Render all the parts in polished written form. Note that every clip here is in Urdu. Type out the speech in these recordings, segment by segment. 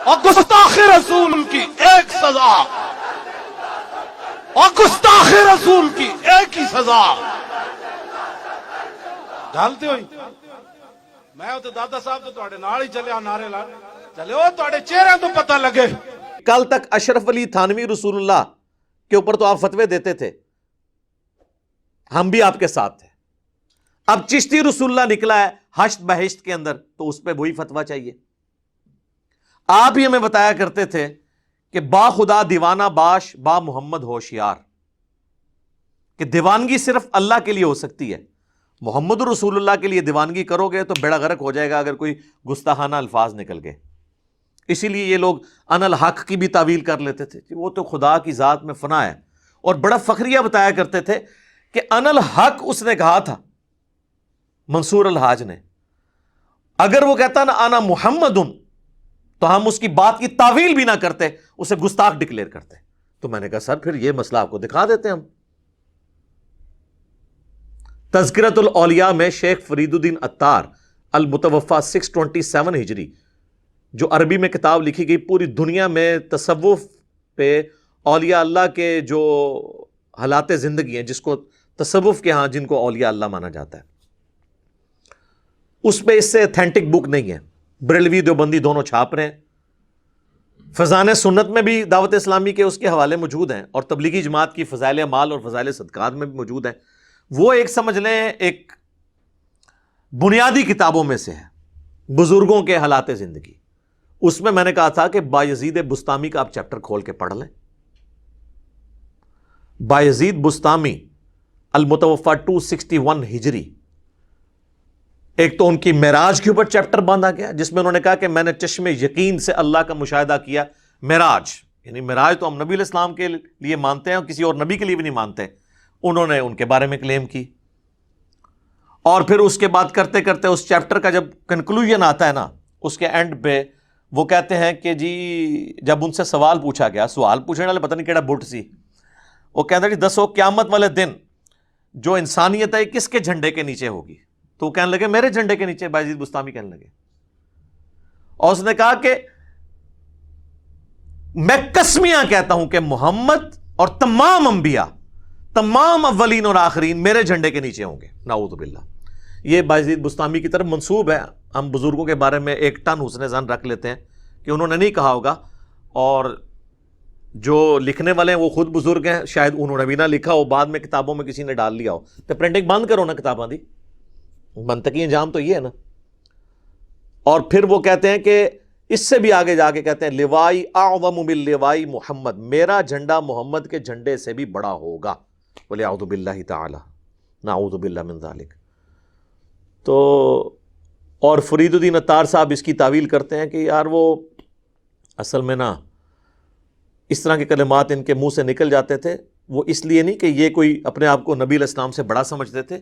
اور گستاخ رسول کی ایک سزا، اور گستاخ رسول کی ایک ہی سزا. ڈالتے ہوئی میں تو دادا صاحب تو تھوڑے نال ہی چلے نعرے لا چلے وہ تھوڑے چہرے تو پتہ لگے. کل تک اشرف علی تھانوی رسول اللہ کے اوپر تو آپ فتوے دیتے تھے، ہم بھی آپ کے ساتھ تھے. اب چشتی رسول اللہ نکلا ہے حشت بہشت کے اندر، تو اس پہ وہی فتویٰ چاہیے. آپ ہی ہمیں بتایا کرتے تھے کہ با خدا دیوانہ باش با محمد ہوشیار، کہ دیوانگی صرف اللہ کے لیے ہو سکتی ہے. محمد رسول اللہ کے لیے دیوانگی کرو گے تو بیڑا غرق ہو جائے گا اگر کوئی گستاخانہ الفاظ نکل گئے. اسی لیے یہ لوگ ان الحق کی بھی تعویل کر لیتے تھے کہ وہ تو خدا کی ذات میں فنا ہے، اور بڑا فخریہ بتایا کرتے تھے کہ ان الحق اس نے کہا تھا منصور الحاج نے. اگر وہ کہتا نا انا محمد تو ہم اس کی بات کی تعویل بھی نہ کرتے، اسے گستاخ ڈکلیئر کرتے. تو میں نے کہا سر پھر یہ مسئلہ آپ کو دکھا دیتے ہم. تذکرۃ الاولیاء میں شیخ فرید الدین عطار المتوفی 627 ہجری، جو عربی میں کتاب لکھی گئی، پوری دنیا میں تصوف پہ اولیاء اللہ کے جو حالات زندگی ہیں، جس کو تصوف کے ہاں جن کو اولیاء اللہ مانا جاتا ہے، اس پہ اس سے اتھینٹک بک نہیں ہے. بریلوی دیوبندی دونوں چھاپ رہے ہیں. فضائل سنت میں بھی دعوت اسلامی کے اس کے حوالے موجود ہیں، اور تبلیغی جماعت کی فضائل اعمال اور فضائل صدقات میں بھی موجود ہیں. وہ ایک سمجھ لیں ایک بنیادی کتابوں میں سے ہے، بزرگوں کے حالات زندگی. اس میں نے کہا تھا کہ بایزید بسطامی کا آپ چیپٹر کھول کے پڑھ لیں. بایزید بسطامی المتوفی 261 ہجری، ایک تو ان کی معراج کے اوپر چیپٹر باندھا گیا جس میں انہوں نے کہا کہ میں نے چشم یقین سے اللہ کا مشاہدہ کیا. معراج یعنی معراج تو ہم نبی علیہ السلام کے لیے مانتے ہیں اور کسی اور نبی کے لیے بھی نہیں مانتے. انہوں نے ان کے بارے میں کلیم کی. اور پھر اس کے بعد کرتے کرتے اس چیپٹر کا جب کنکلوژن آتا ہے نا، اس کے اینڈ پہ وہ کہتے ہیں کہ جی جب ان سے سوال پوچھا گیا، سوال پوچھنے والے پتہ نہیں کیڑا بٹ سی، وہ کہتے ہیں جی دسو قیامت والے دن جو انسانیت ہے کس کے جھنڈے کے نیچے ہوگی؟ تو وہ کہنے لگے میرے جھنڈے کے نیچے. بایزید بسطامی کہنے لگے، اور اس نے کہا کہ میں قسمیاں کہتا ہوں کہ محمد اور تمام انبیاء، تمام اولین اور آخرین میرے جھنڈے کے نیچے ہوں گے. نعوذ باللہ. یہ بایزید بسطامی کی طرف منسوب ہے. ہم بزرگوں کے بارے میں ایک ٹن حسن ظن رکھ لیتے ہیں کہ انہوں نے نہیں کہا ہوگا، اور جو لکھنے والے ہیں وہ خود بزرگ ہیں، شاید انہوں نے بھی نہ لکھا ہو، بعد میں کتابوں میں کسی نے ڈال لیا ہو. تو پرنٹنگ بند کرو نا کتاباں دی. منطقی انجام تو یہ ہے نا. اور پھر وہ کہتے ہیں کہ اس سے بھی آگے جا کے کہتے ہیں لوائی اعظم من لوائی محمد، میرا جھنڈا محمد کے جھنڈے سے بھی بڑا ہوگا. وَلِعَوْذُ بِاللَّهِ تَعَالَى نَعُوذُ بِاللَّهِ مِن ذَلِكَ. تو اور فرید الدین عطار صاحب اس کی تعویل کرتے ہیں کہ یار وہ اصل میں نا اس طرح کے کلمات ان کے منہ سے نکل جاتے تھے، وہ اس لیے نہیں کہ یہ کوئی اپنے آپ کو نبی علیہ السلام سے بڑا سمجھتے تھے،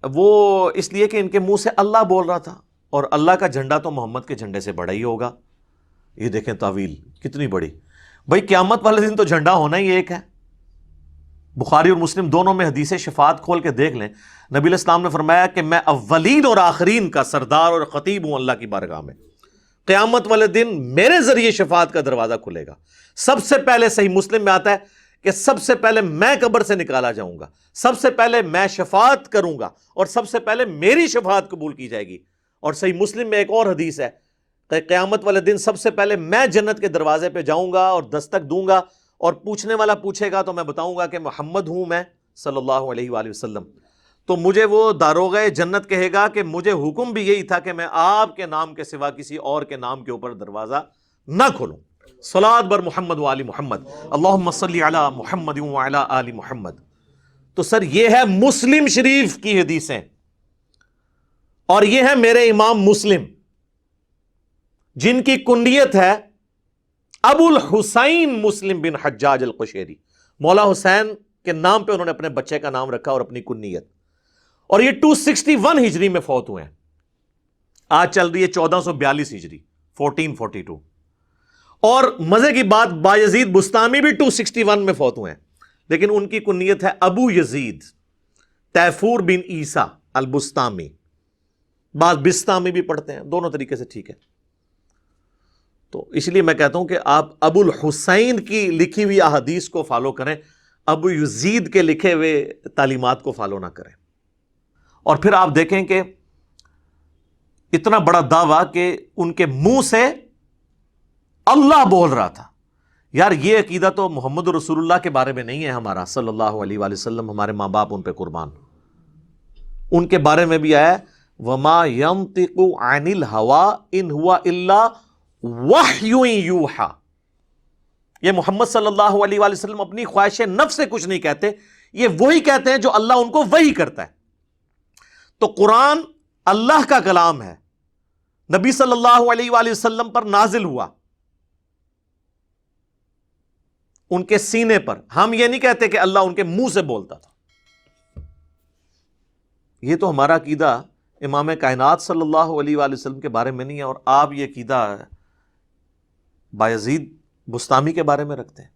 وہ اس لیے کہ ان کے منہ سے اللہ بول رہا تھا، اور اللہ کا جھنڈا تو محمد کے جھنڈے سے بڑا ہی ہوگا. یہ دیکھیں تعویل کتنی بڑی. بھائی قیامت والے دن تو جھنڈا ہونا ہی ایک ہے. بخاری اور مسلم دونوں میں حدیث شفاعت کھول کے دیکھ لیں. نبی علیہ السلام نے فرمایا کہ میں اولین اور آخرین کا سردار اور خطیب ہوں اللہ کی بارگاہ میں. قیامت والے دن میرے ذریعے شفاعت کا دروازہ کھلے گا. سب سے پہلے صحیح مسلم میں آتا ہے کہ سب سے پہلے میں قبر سے نکالا جاؤں گا، سب سے پہلے میں شفاعت کروں گا، اور سب سے پہلے میری شفاعت قبول کی جائے گی. اور صحیح مسلم میں ایک اور حدیث ہے کہ قیامت والے دن سب سے پہلے میں جنت کے دروازے پہ جاؤں گا اور دستک دوں گا، اور پوچھنے والا پوچھے گا تو میں بتاؤں گا کہ محمد ہوں میں صلی اللہ علیہ وآلہ وسلم. تو مجھے وہ داروغہ جنت کہے گا کہ مجھے حکم بھی یہی تھا کہ میں آپ کے نام کے سوا کسی اور کے نام کے اوپر دروازہ نہ کھولوں. صلاۃ بر محمد و آل محمد، اللہم صلی علی محمد و علی آل محمد. تو سر یہ ہے مسلم شریف کی حدیثیں، اور یہ ہے میرے امام مسلم جن کی کنیت ہے ابو الحسین مسلم بن حجاج القشیری. مولا حسین کے نام پہ انہوں نے اپنے بچے کا نام رکھا اور اپنی کنیت. اور یہ 261 ہجری میں فوت ہوئے ہیں. آج چل رہی ہے 1442 ہجری 1442. اور مزے کی بات بایزید بسطامی بھی 261 میں فوت ہوئے ہیں، لیکن ان کی کنیت ہے ابو یزید تیفور بن عیسیٰ البسطامی. بعض بسطامی بھی پڑھتے ہیں، دونوں طریقے سے ٹھیک ہے. تو اس لیے میں کہتا ہوں کہ آپ ابو الحسین کی لکھی ہوئی احادیث کو فالو کریں، ابو یزید کے لکھے ہوئے تعلیمات کو فالو نہ کریں۔ اور پھر آپ دیکھیں کہ اتنا بڑا دعویٰ کہ ان کے منہ سے اللہ بول رہا تھا۔ یار یہ عقیدہ تو محمد رسول اللہ کے بارے میں نہیں ہے ہمارا صلی اللہ علیہ وآلہ وسلم، ہمارے ماں باپ ان پہ قربان، ان کے بارے میں بھی آیا وَمَا يَنطِقُ عَنِ الْهَوَىٰ إِنْ هُوَ إِلَّا وَحْيٌ يُوحَىٰ۔ یہ محمد صلی اللہ علیہ وآلہ وسلم اپنی خواہش نفس سے کچھ نہیں کہتے، یہ وہی کہتے ہیں جو اللہ ان کو وحی کرتا ہے۔ تو قرآن اللہ کا کلام ہے، نبی صلی اللہ علیہ وآلہ وسلم پر نازل ہوا ان کے سینے پر۔ ہم یہ نہیں کہتے کہ اللہ ان کے منہ سے بولتا تھا۔ یہ تو ہمارا عقیدہ امام کائنات صلی اللہ علیہ وآلہ وسلم کے بارے میں نہیں ہے، اور آپ یہ عقیدہ بایزید بستامی کے بارے میں رکھتے ہیں۔